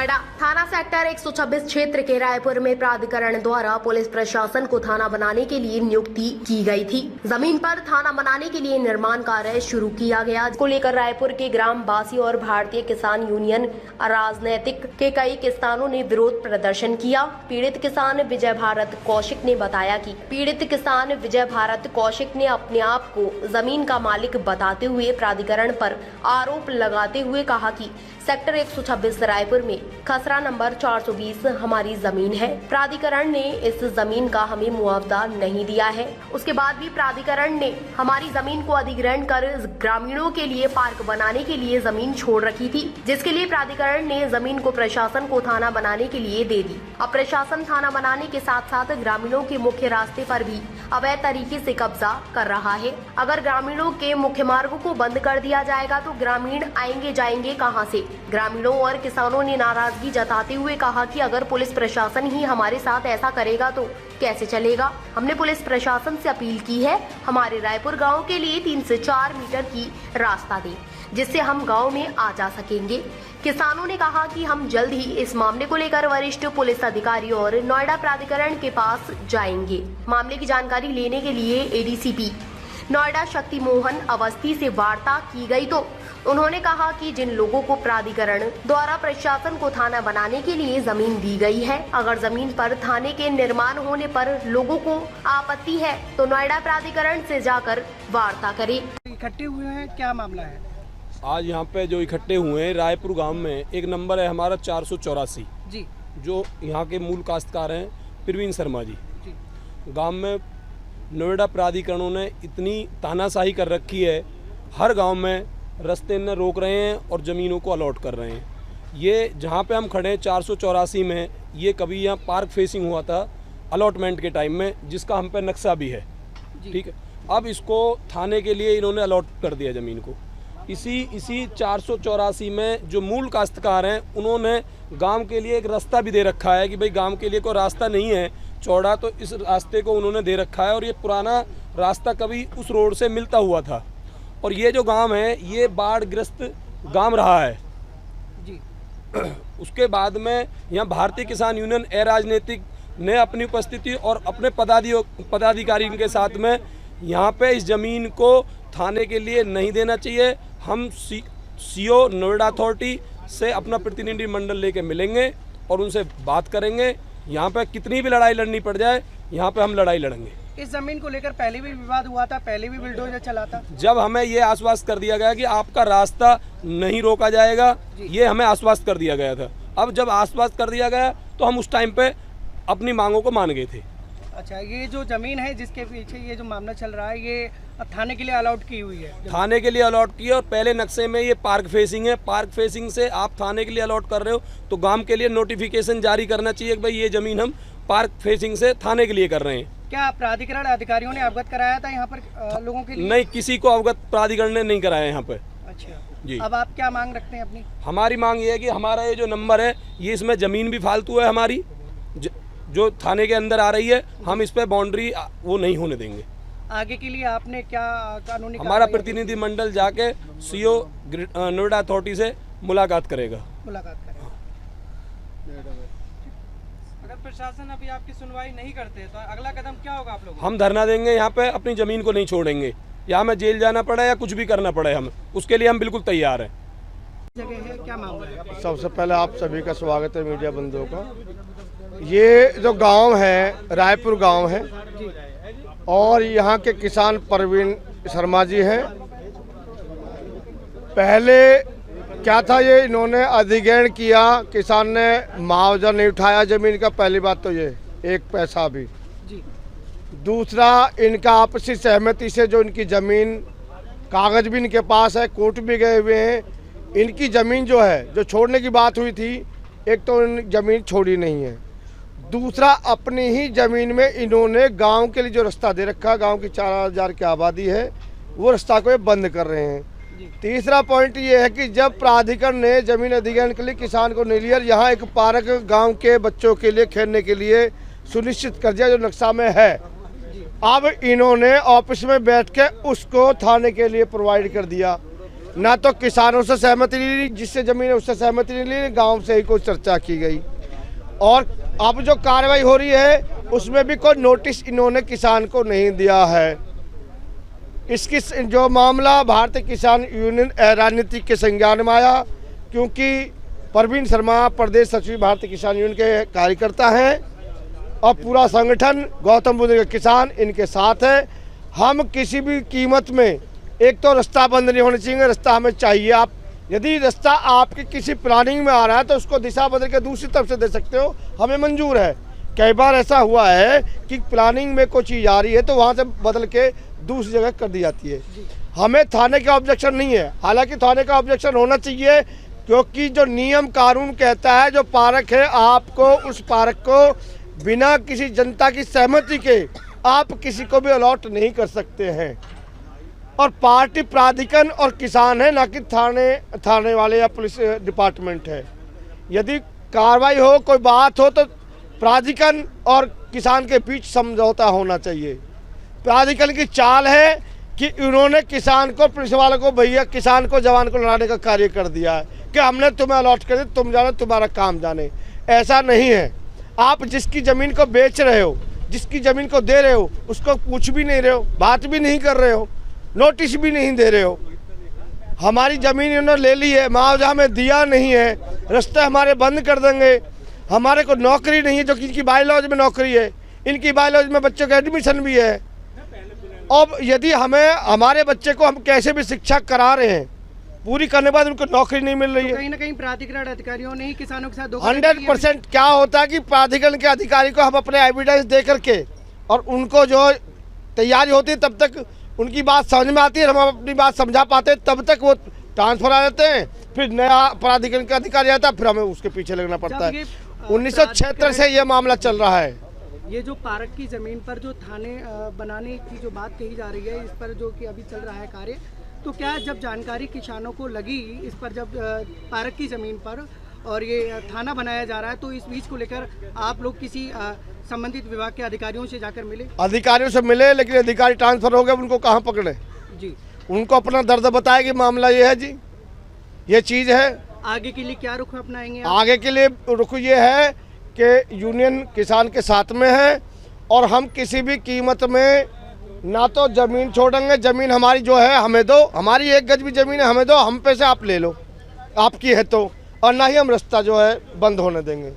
नोएडा थाना सेक्टर 126 क्षेत्र के रायपुर में प्राधिकरण द्वारा पुलिस प्रशासन को थाना बनाने के लिए नियुक्ति की गई थी। जमीन पर थाना बनाने के लिए निर्माण कार्य शुरू किया गया, जिसको लेकर रायपुर के ग्रामवासी और भारतीय किसान यूनियन राजनीतिक के कई किसानों ने विरोध प्रदर्शन किया। पीड़ित किसान विजय भारत कौशिक ने बताया कि ने अपने आप को जमीन का मालिक बताते हुए प्राधिकरण पर आरोप लगाते हुए कहा कि सेक्टर 126 रायपुर में खसरा नंबर 420 हमारी जमीन है। प्राधिकरण ने इस जमीन का हमें मुआवजा नहीं दिया है। उसके बाद भी प्राधिकरण ने हमारी जमीन को अधिग्रहण कर ग्रामीणों के लिए पार्क बनाने के लिए जमीन छोड़ रखी थी, जिसके लिए प्राधिकरण ने जमीन को प्रशासन को थाना बनाने के लिए दे दी। अब प्रशासन थाना बनाने के साथ साथ ग्रामीणों के मुख्य रास्ते पर भी अवैध तरीके से कब्जा कर रहा है। अगर ग्रामीणों के मुख्य मार्गों को बंद कर दिया जाएगा तो ग्रामीण आएंगे जाएंगे कहां से। ग्रामीणों और किसानों ने नाराजगी जताते हुए कहा कि अगर पुलिस प्रशासन ही हमारे साथ ऐसा करेगा तो कैसे चलेगा। हमने पुलिस प्रशासन से अपील की है, हमारे रायपुर गांव के लिए 3 से 4 मीटर की रास्ता दें, जिससे हम गांव में आ जा सकेंगे। किसानों ने कहा कि हम जल्द ही इस मामले को लेकर वरिष्ठ पुलिस अधिकारी और नोएडा प्राधिकरण के पास जाएंगे। मामले की जानकारी लेने के लिए एडीसीपी नोएडा शक्ति मोहन अवस्थी से वार्ता की गई तो उन्होंने कहा कि जिन लोगों को प्राधिकरण द्वारा प्रशासन को थाना बनाने के लिए जमीन दी गई है, अगर जमीन पर थाने के निर्माण होने पर लोगों को आपत्ति है तो नोएडा प्राधिकरण से जाकर वार्ता करें। इकट्ठे हुए हैं, क्या मामला है? आज यहाँ पे जो इकट्ठे हुए हैं, रायपुर गांव में एक नंबर है हमारा 484 जी, जो यहाँ के मूल काश्तकार हैं प्रवीण शर्मा जी। गांव में नोएडा प्राधिकरणों ने इतनी तानाशाही कर रखी है, हर गांव में रास्ते न रोक रहे हैं और ज़मीनों को अलॉट कर रहे हैं। ये जहाँ पे हम खड़े हैं 484 में, ये कभी यहाँ पार्क फेसिंग हुआ था अलॉटमेंट के टाइम में, जिसका हम पे नक्शा भी है, ठीक है। अब इसको थाने के लिए इन्होंने अलॉट कर दिया ज़मीन को। इसी 484 में जो मूल काश्तकार हैं, उन्होंने गांव के लिए एक रास्ता भी दे रखा है कि भाई गांव के लिए कोई रास्ता नहीं है चौड़ा, तो इस रास्ते को उन्होंने दे रखा है। और ये पुराना रास्ता कभी उस रोड से मिलता हुआ था। और ये जो गांव है ये बाढ़ ग्रस्त गांव रहा है जी। उसके बाद में यहाँ भारतीय किसान यूनियन राजनीतिक ने अपनी उपस्थिति और अपने पदाधिकारी के साथ में यहाँ पे इस ज़मीन को थाने के लिए नहीं देना चाहिए। हम सीओ नोएडा अथॉरिटी से अपना प्रतिनिधि मंडल लेके मिलेंगे और उनसे बात करेंगे। यहाँ पे कितनी भी लड़ाई लड़नी पड़ जाए, यहाँ पे हम लड़ाई लड़ेंगे। इस जमीन को लेकर पहले भी विवाद हुआ था, पहले भी बुलडोजर चला था। जब हमें ये आश्वस्त कर दिया गया कि आपका रास्ता नहीं रोका जाएगा, ये हमें आश्वस्त कर दिया गया था। अब जब आश्वस्त कर दिया गया तो हम उस टाइम पे अपनी मांगों को मान गए थे। अच्छा, ये जो जमीन है जिसके पीछे ये जो मामला चल रहा है, ये थाने के लिए अलॉट की हुई है? थाने के लिए अलॉट की है और पहले नक्शे में ये पार्क फेसिंग है। पार्क फेसिंग से आप थाने के लिए अलॉट कर रहे हो तो गांव के लिए नोटिफिकेशन जारी करना चाहिए कि भाई ये जमीन हम पार्क फेसिंग से थाने के लिए कर रहे हैं। क्या प्राधिकरण अधिकारियों ने अवगत कराया था यहाँ पर लोगों के लिए? नहीं, किसी को अवगत प्राधिकरण ने नहीं कराया यहाँ पे। अच्छा जी। अब आप क्या मांग रखते हैं अपनी? हमारी मांग ये है कि हमारा ये जो नंबर है, ये इसमें ज़मीन भी फालतू है हमारी, जो थाने के अंदर आ रही है, हम इस पे बाउंड्री वो नहीं होने देंगे। आगे के लिए आपने क्या कानूनी? हमारा प्रतिनिधि मंडल जाके सीओ नोएडा अथॉरिटी से मुलाकात करेगा। अगर प्रशासन अभी आपकी सुनवाई नहीं करते तो अगला कदम क्या होगा आप लोगों? हम धरना देंगे यहाँ पे, अपनी ज़मीन को नहीं छोड़ेंगे। या हमें जेल जाना पड़े या कुछ भी करना पड़े, हम उसके लिए हम बिल्कुल तैयार हैं। जगह है, क्या मामला है? सबसे पहले आप सभी का स्वागत है मीडिया बंधुओं का। ये जो गांव है रायपुर गांव है और यहाँ के किसान प्रवीण शर्मा जी हैं। पहले क्या था, ये इन्होंने अधिग्रहण किया, किसान ने मुआवजा नहीं उठाया ज़मीन का। पहली बात तो ये एक पैसा भी जी। दूसरा, इनका आपसी सहमति से जो इनकी ज़मीन, कागज़ भी इनके पास है, कोर्ट भी गए हुए हैं। इनकी ज़मीन जो है, जो छोड़ने की बात हुई थी, एक तो ज़मीन छोड़ी नहीं है। दूसरा, अपनी ही ज़मीन में इन्होंने गांव के लिए जो रास्ता दे रखा, गांव की 4000 की आबादी है, वो रास्ता को ये बंद कर रहे हैं। तीसरा पॉइंट ये है कि जब प्राधिकरण ने ज़मीन अधिग्रहण के लिए किसान को नहीं लिया, यहाँ एक पार्क गांव के बच्चों के लिए खेलने के लिए सुनिश्चित कर दिया जो नक्शा में है। अब इन्होंने ऑफिस में बैठ के उसको थाने के लिए प्रोवाइड कर दिया। ना तो किसानों से सहमति ली, जिससे ज़मीन है उससे सहमति नहीं ली, गांव से ही कोई चर्चा की गई। और अब जो कार्रवाई हो रही है उसमें भी कोई नोटिस इन्होंने किसान को नहीं दिया है। इसकी जो मामला भारतीय किसान यूनियन राजनीति के संज्ञान में आया, क्योंकि प्रवीण शर्मा प्रदेश सचिव भारतीय किसान यूनियन के कार्यकर्ता हैं और पूरा संगठन गौतम बुद्ध के किसान इनके साथ है। हम किसी भी कीमत में, एक तो रास्ता बंद नहीं होना चाहिए, रास्ता हमें चाहिए। आप यदि रास्ता आपके किसी प्लानिंग में आ रहा है तो उसको दिशा बदल के दूसरी तरफ से दे सकते हो, हमें मंजूर है। कई बार ऐसा हुआ है कि प्लानिंग में कोई चीज़ आ रही है तो वहाँ से बदल के दूसरी जगह कर दी जाती है। हमें थाने का ऑब्जेक्शन नहीं है, हालांकि थाने का ऑब्जेक्शन होना चाहिए, क्योंकि जो नियम कानून कहता है जो पार्क है, आपको उस पार्क को बिना किसी जनता की सहमति के आप किसी को भी अलॉट नहीं कर सकते हैं। और पार्टी प्राधिकरण और किसान है, ना कि थाने वाले या पुलिस डिपार्टमेंट है। यदि कार्रवाई हो, कोई बात हो तो प्राधिकरण और किसान के बीच समझौता होना चाहिए। प्राधिकरण की चाल है कि उन्होंने किसान को, पुलिस वालों को, भैया किसान को, जवान को लड़ाने का कार्य कर दिया है कि हमने तुम्हें अलॉट कर दिया, तुम जाने, तुम्हारा काम जाने। ऐसा नहीं है। आप जिसकी ज़मीन को बेच रहे हो, जिसकी ज़मीन को दे रहे हो, उसको पूछ भी नहीं रहे हो, बात भी नहीं कर रहे हो, नोटिस भी नहीं दे रहे हो। हमारी ज़मीन इन्होंने ले ली है, मुआवजा हमें दिया नहीं है, रास्ते हमारे बंद कर देंगे। हमारे को नौकरी नहीं है, जो कि इनकी बायोलॉजी में नौकरी है, इनकी बायोलॉजी में बच्चों का एडमिशन भी है। अब यदि हमें, हमारे बच्चे को हम कैसे भी शिक्षा करा रहे हैं, पूरी करने के बाद उनको नौकरी नहीं मिल रही है। कहीं ना कहीं प्राधिकरण अधिकारियों ने ही किसानों के साथ 100% क्या होता है कि प्राधिकरण के अधिकारी को हम अपने एविडेंस दे करके और उनको जो तैयारी होती है तब तक उनकी बात समझ में आती है, हम अपनी बात समझा पाते हैं, तब तक वो ट्रांसफर आ जाते हैं। फिर नया प्राधिकरण का अधिकारी आता है, फिर हमें उसके पीछे लगना पड़ता है। 1976 से ये मामला चल रहा है। ये जो पार्क की ज़मीन पर जो थाने बनाने की जो बात कही जा रही है, इस पर जो कि अभी चल रहा है कार्य, तो क्या जब जानकारी किसानों को लगी इस पर, जब पार्क की ज़मीन पर और ये थाना बनाया जा रहा है, तो इस बीच को लेकर आप लोग किसी संबंधित विभाग के अधिकारियों से जाकर मिले? अधिकारियों से मिले, लेकिन अधिकारी ट्रांसफर हो गए, उनको कहाँ पकड़े जी। उनको अपना दर्द बताया कि मामला ये है जी, ये चीज़ है। आगे के लिए क्या रुख अपनाएंगे आप? आगे के लिए रुख ये है कि यूनियन किसान के साथ में है और हम किसी भी कीमत में ना तो ज़मीन छोड़ेंगे। ज़मीन हमारी जो है हमें दो, हमारी 1 गज भी ज़मीन है हमें दो, हम पे से आप ले लो, आपकी है तो, और ना ही हम रास्ता जो है बंद होने देंगे।